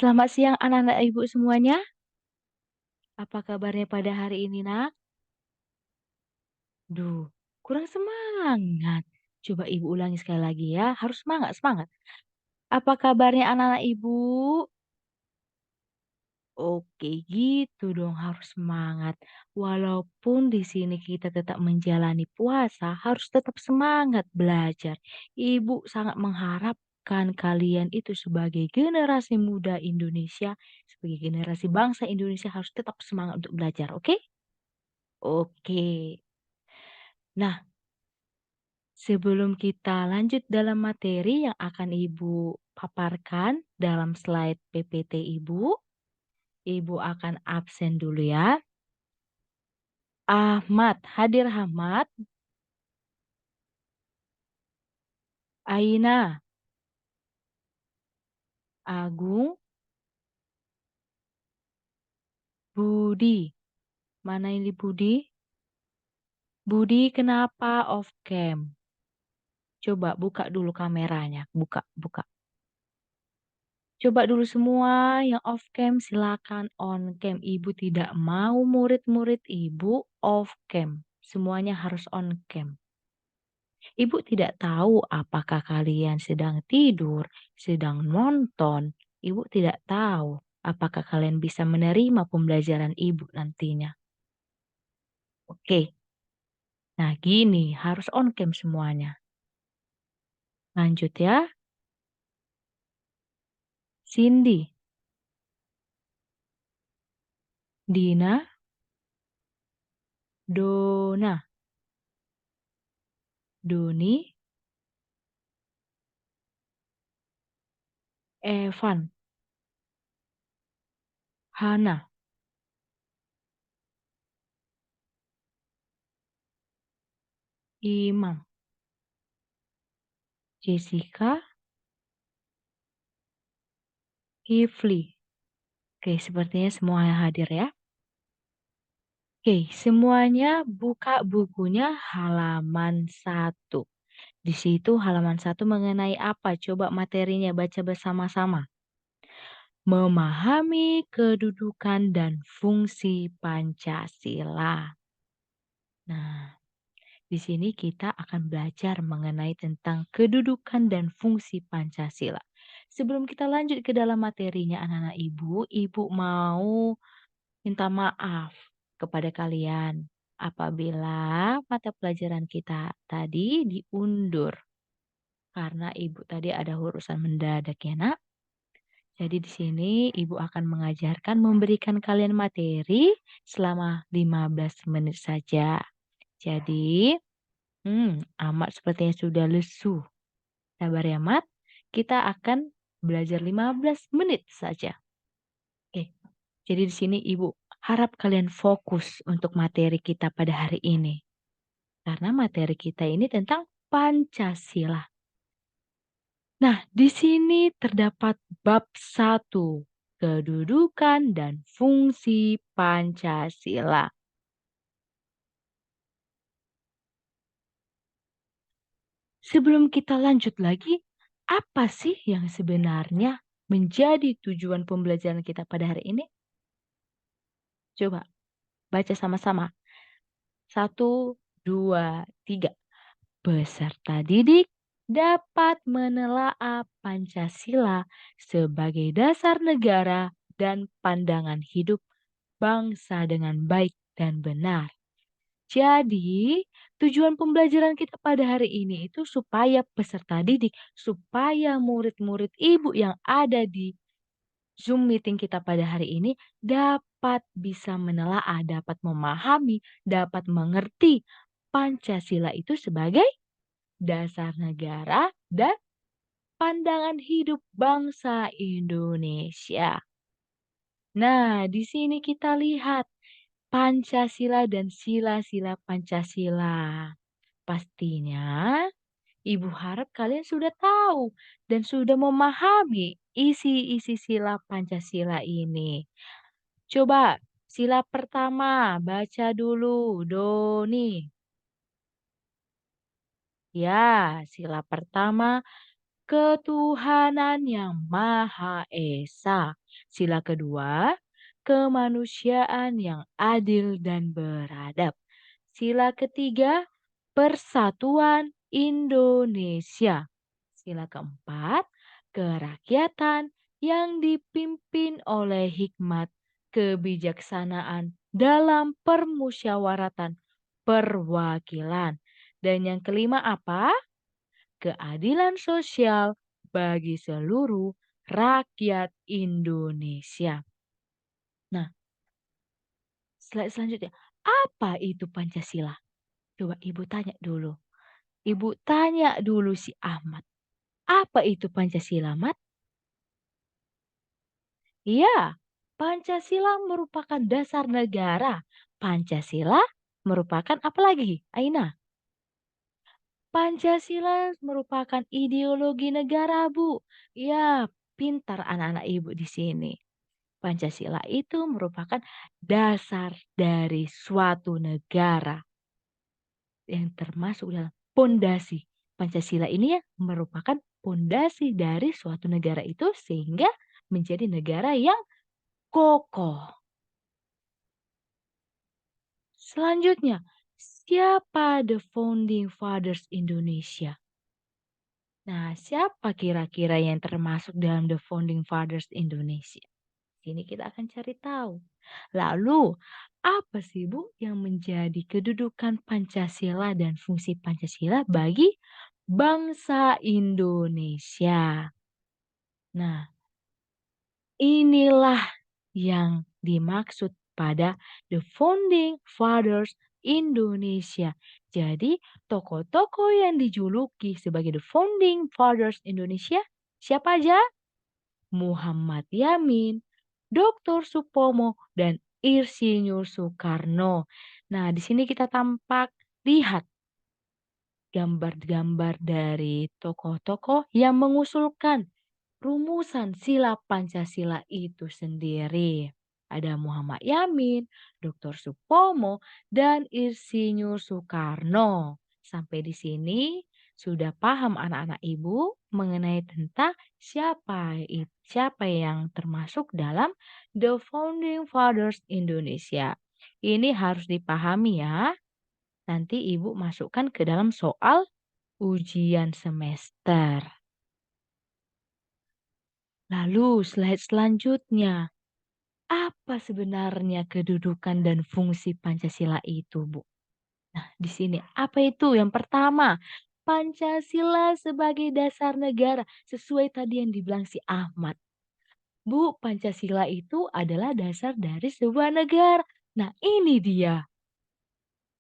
Selamat siang anak-anak Ibu semuanya. Apa kabarnya pada hari ini, Nak? Duh, kurang semangat. Coba Ibu ulangi sekali lagi ya, harus semangat semangat. Apa kabarnya anak-anak Ibu? Oke, gitu dong, harus semangat. Walaupun di sini kita tetap menjalani puasa, harus tetap semangat belajar. Ibu sangat mengharapkan kalian itu sebagai generasi muda Indonesia, sebagai generasi bangsa Indonesia harus tetap semangat untuk belajar, oke? Oke. Nah, sebelum kita lanjut dalam materi yang akan Ibu paparkan dalam slide PPT Ibu, Ibu akan absen dulu ya. Ahmad, hadir Ahmad. Aina, Agung, Budi. Mana ini Budi? Budi kenapa off cam? Coba buka dulu kameranya. Buka, buka. Coba dulu semua yang off cam silakan on cam. Ibu tidak mau murid-murid Ibu off cam. Semuanya harus on cam. Ibu tidak tahu apakah kalian sedang tidur, sedang nonton. Ibu tidak tahu apakah kalian bisa menerima pembelajaran Ibu nantinya. Oke, nah gini harus on cam semuanya. Lanjut ya. Cindy, Dina, Dona, Doni, Evan, Hana, Imam, Jessica, Kifli. Oke, sepertinya semua yang hadir ya. Oke, semuanya buka bukunya halaman 1. Di situ halaman 1 mengenai apa? Coba materinya baca bersama-sama. Memahami kedudukan dan fungsi Pancasila. Nah, di sini kita akan belajar mengenai tentang kedudukan dan fungsi Pancasila. Sebelum kita lanjut ke dalam materinya anak-anak ibu, ibu mau minta maaf kepada kalian apabila mata pelajaran kita tadi diundur karena ibu tadi ada urusan mendadak ya nak. Jadi di sini ibu akan mengajarkan memberikan kalian materi selama 15 menit saja. Jadi, Amat sepertinya sudah lesu. Sabar ya, Mat. Kita akan belajar 15 menit saja. Oke. Jadi di sini Ibu harap kalian fokus untuk materi kita pada hari ini. Karena materi kita ini tentang Pancasila. Nah, di sini terdapat bab 1, kedudukan dan fungsi Pancasila. Sebelum kita lanjut lagi, apa sih yang sebenarnya menjadi tujuan pembelajaran kita pada hari ini? Coba baca sama-sama. 1, 2, 3. Peserta didik dapat menelaah Pancasila sebagai dasar negara dan pandangan hidup bangsa dengan baik dan benar. Jadi, tujuan pembelajaran kita pada hari ini itu supaya peserta didik, supaya murid-murid ibu yang ada di Zoom meeting kita pada hari ini dapat bisa menelaah, dapat memahami, dapat mengerti Pancasila itu sebagai dasar negara dan pandangan hidup bangsa Indonesia. Nah, di sini kita lihat Pancasila dan sila-sila Pancasila. Pastinya Ibu harap kalian sudah tahu dan sudah memahami isi-isi sila Pancasila ini. Coba sila pertama baca dulu, Doni. Ya, sila pertama ketuhanan yang Maha Esa. Sila kedua, kemanusiaan yang adil dan beradab. Sila ketiga, persatuan Indonesia. Sila keempat, kerakyatan yang dipimpin oleh hikmat, kebijaksanaan dalam permusyawaratan perwakilan. Dan yang kelima apa? Keadilan sosial bagi seluruh rakyat Indonesia. Nah, slide selanjutnya. Apa itu Pancasila? Coba Ibu tanya dulu. Ibu tanya dulu si Ahmad. Apa itu Pancasila, Mat? Iya, Pancasila merupakan dasar negara. Pancasila merupakan apa lagi, Aina? Pancasila merupakan ideologi negara, Bu. Ya, pintar anak-anak Ibu di sini. Pancasila itu merupakan dasar dari suatu negara yang termasuk dalam pondasi. Pancasila ini ya merupakan pondasi dari suatu negara itu sehingga menjadi negara yang kokoh. Selanjutnya, siapa the founding fathers Indonesia? Nah, siapa kira-kira yang termasuk dalam the founding fathers Indonesia? Sini kita akan cari tahu. Lalu, apa sih Bu yang menjadi kedudukan Pancasila dan fungsi Pancasila bagi bangsa Indonesia? Nah, inilah yang dimaksud pada the founding fathers Indonesia. Jadi, tokoh-tokoh yang dijuluki sebagai the founding fathers Indonesia siapa aja? Muhammad Yamin, Dr. Supomo, dan Insinyur Soekarno. Nah, di sini kita tampak lihat gambar-gambar dari tokoh-tokoh yang mengusulkan rumusan sila Pancasila itu sendiri. Ada Muhammad Yamin, Dr. Supomo, dan Insinyur Soekarno. Sampai di sini sudah paham anak-anak ibu mengenai tentang siapa yang termasuk dalam The Founding Fathers Indonesia. Ini harus dipahami ya. Nanti ibu masukkan ke dalam soal ujian semester. Lalu slide selanjutnya. Apa sebenarnya kedudukan dan fungsi Pancasila itu, Bu? Nah, di sini apa itu? Yang pertama, Pancasila sebagai dasar negara sesuai tadi yang dibilang si Ahmad. Bu, Pancasila itu adalah dasar dari sebuah negara. Nah, ini dia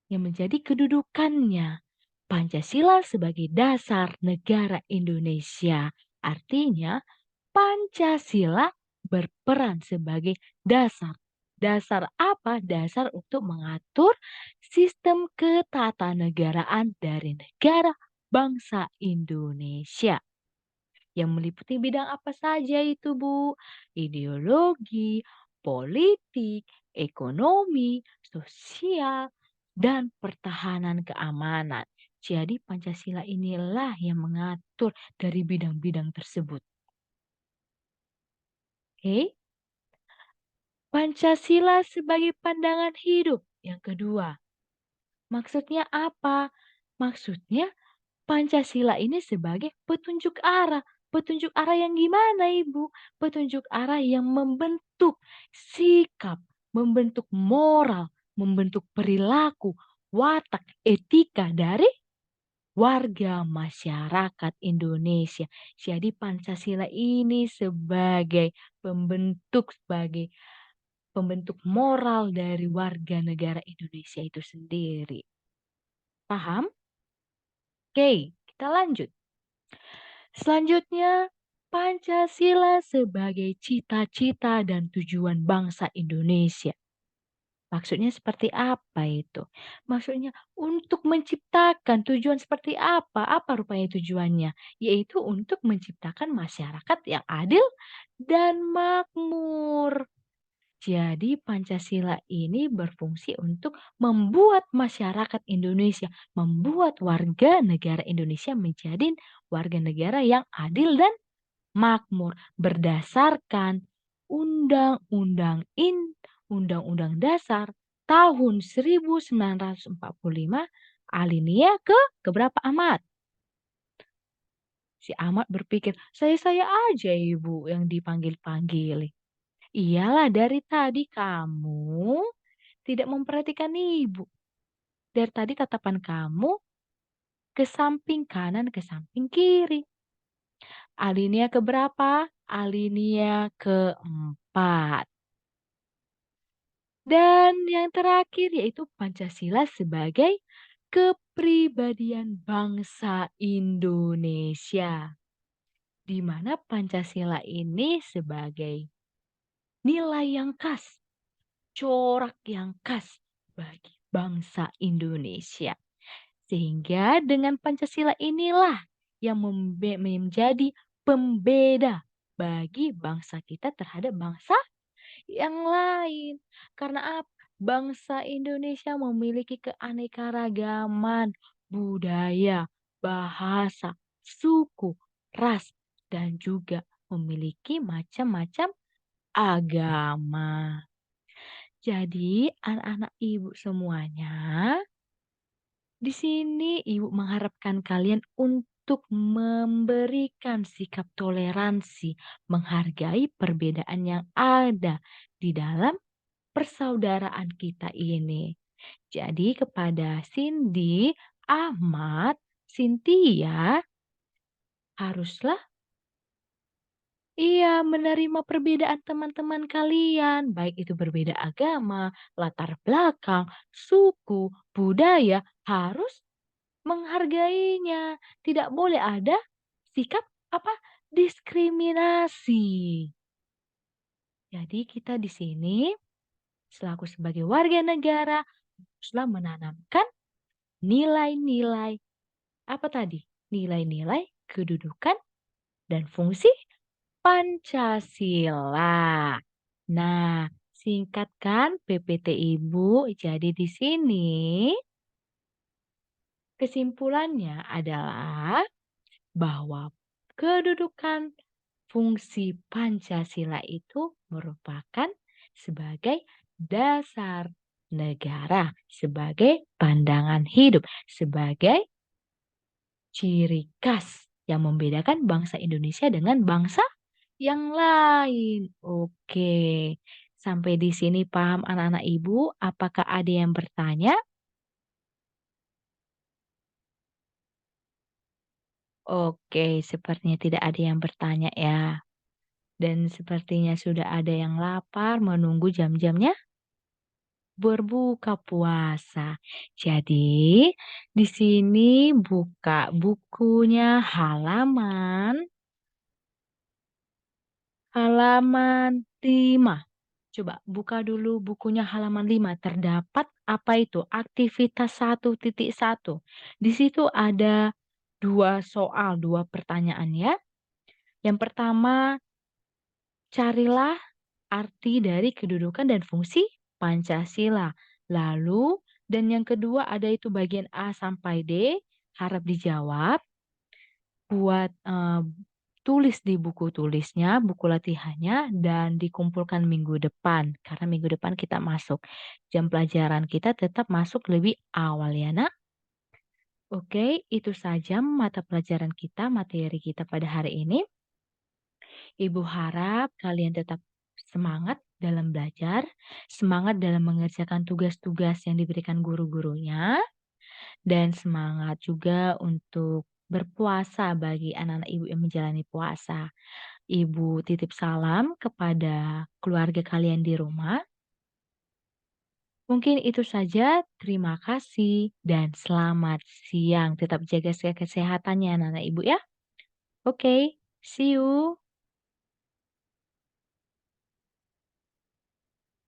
yang menjadi kedudukannya. Pancasila sebagai dasar negara Indonesia. Artinya, Pancasila berperan sebagai dasar. Dasar apa? Dasar untuk mengatur sistem ketatanegaraan dari negara bangsa Indonesia. Yang meliputi bidang apa saja itu, Bu? Ideologi, politik, ekonomi, sosial, dan pertahanan keamanan. Jadi Pancasila inilah yang mengatur dari bidang-bidang tersebut. Oke? Pancasila sebagai pandangan hidup. Yang kedua, maksudnya apa? Maksudnya Pancasila ini sebagai petunjuk arah. Petunjuk arah yang gimana, Ibu? Petunjuk arah yang membentuk sikap, membentuk moral, membentuk perilaku, watak, etika dari warga masyarakat Indonesia. Jadi Pancasila ini sebagai pembentuk moral dari warga negara Indonesia itu sendiri. Paham? Oke, kita lanjut. Selanjutnya, Pancasila sebagai cita-cita dan tujuan bangsa Indonesia. Maksudnya seperti apa itu? Maksudnya untuk menciptakan tujuan seperti apa? Apa rupanya tujuannya? Yaitu untuk menciptakan masyarakat yang adil dan makmur. Jadi Pancasila ini berfungsi untuk membuat masyarakat Indonesia, membuat warga negara Indonesia menjadi warga negara yang adil dan makmur berdasarkan Undang-Undang Dasar tahun 1945 alinea ke berapa, Ahmad? Si Ahmad berpikir, "Saya aja Ibu yang dipanggil-panggil." "Iyalah dari tadi kamu tidak memperhatikan Ibu. Dari tadi tatapan kamu ke samping kanan, ke samping kiri." Alinea ke berapa? Alinea keempat. Dan yang terakhir yaitu Pancasila sebagai kepribadian bangsa Indonesia. Di mana Pancasila ini sebagai nilai yang khas, corak yang khas bagi bangsa Indonesia. Sehingga dengan Pancasila inilah yang menjadi pembeda bagi bangsa kita terhadap bangsa yang lain. Karena apa? Bangsa Indonesia memiliki keanekaragaman budaya, bahasa, suku, ras, dan juga memiliki macam-macam agama. Jadi, anak-anak ibu semuanya, di sini ibu mengharapkan kalian untuk memberikan sikap toleransi, menghargai perbedaan yang ada di dalam persaudaraan kita ini. Jadi kepada Cindy, Ahmad, Cynthia, haruslah iya menerima perbedaan teman-teman kalian, baik itu berbeda agama, latar belakang, suku, budaya, harus menghargainya. Tidak boleh ada sikap apa? Diskriminasi. Jadi kita di sini selaku sebagai warga negara haruslah menanamkan nilai-nilai apa tadi? Nilai-nilai kedudukan dan fungsi Pancasila. Nah, singkatkan PPT Ibu. Jadi di sini kesimpulannya adalah bahwa kedudukan fungsi Pancasila itu merupakan sebagai dasar negara, sebagai pandangan hidup, sebagai ciri khas yang membedakan bangsa Indonesia dengan bangsa yang lain. Oke, sampai di sini paham anak-anak ibu? Apakah ada yang bertanya? Oke, sepertinya tidak ada yang bertanya ya. Dan sepertinya sudah ada yang lapar menunggu jam-jamnya berbuka puasa. Jadi, di sini buka bukunya halaman 5. Coba buka dulu bukunya halaman 5. Terdapat apa itu? Aktivitas 1.1. Di situ ada 2 soal, 2 pertanyaan ya. Yang pertama, carilah arti dari kedudukan dan fungsi Pancasila. Lalu dan yang kedua ada itu bagian A sampai D, harap dijawab. Buat, tulis di buku tulisnya, buku latihannya, dan dikumpulkan minggu depan, karena minggu depan kita masuk. Jam pelajaran kita tetap masuk lebih awal ya, Nak. Oke, itu saja mata pelajaran kita, materi kita pada hari ini. Ibu harap kalian tetap semangat dalam belajar, semangat dalam mengerjakan tugas-tugas yang diberikan guru-gurunya, dan semangat juga untuk berpuasa bagi anak-anak ibu yang menjalani puasa. Ibu titip salam kepada keluarga kalian di rumah. Mungkin itu saja. Terima kasih dan selamat siang. Tetap jaga kesehatannya anak-anak ibu ya. Oke, see you.